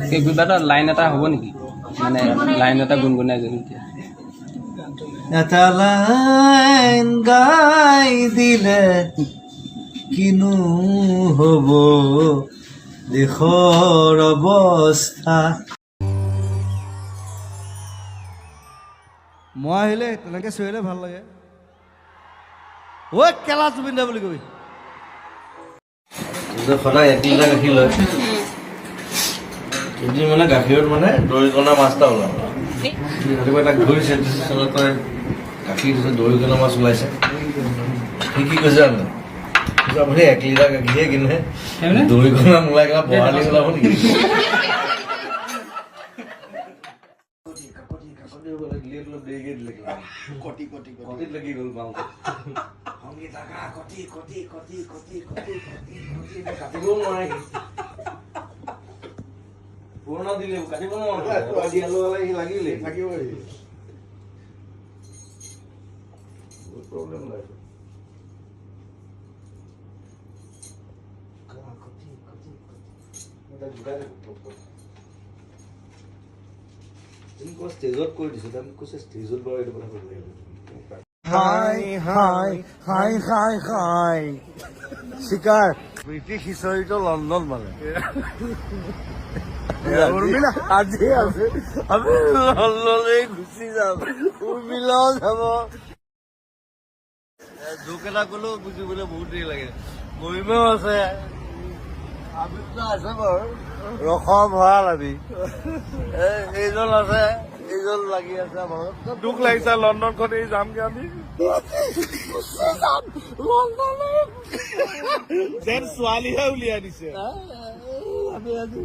কিবা এটা লাইন এটা হ'ব নেকি মানে লাইন এটা গুণগুণাই যদি এটা লাইন গাই দিলে কিনো হ'ব দেশৰ অৱস্থা। মই আহিলে তেনেকে চিঞৰিলে ভাল লাগে। ঐ কেলা জুবিন দা বুলি কবি। সদায় 1 লিটাৰ গাখীৰ লয় এদিন মানে গাখীৰত মানে দৰিকণা মাছ এটা ওলাল। ৰাতিপুৱা এটা ঘূৰিছে তই গাখীৰ দিছে দৰিকণা মাছ ওলাইছে। সি কি কৈছে জানো আপুনি 1 লিটাৰ গাখীৰে কিনে দৰিকণা মোলাই কেলা বৰালি ওলাব নেকি? লাগি গ'ল মাল কাটিব নোৱাৰে পুৰণা দিলে কাটিব নোৱাৰে লাগিলে থাকিব প্ৰব্লেম নাই। ষ্টেজত কৈ দিছো আমি কৈছে ষ্টেজত বাৰু এইটো কথা কৰিব লাগিব। হাই হাই হাই হাই হাই শিকাৰ ব্ৰিটিছ হিষ্টৰীটো লণ্ডন মানে আজি আছে আমি লণ্ডনলৈ গুচি যাম। উৰ্মিলাও যাব জোক এটা কলেও বুজিবলৈ বহুত দেৰি লাগে। মহিমাও আছে আবিৰ্তা আছে বাৰু ৰসৰ ভঁৰাল আমি এইজন আছে এইজন লাগি আছে আমাৰ দুখ লাগিছে লণ্ডনখন এই যামগে আমি যেন ছোৱালীহে উলিয়াই দিছে আমি আজি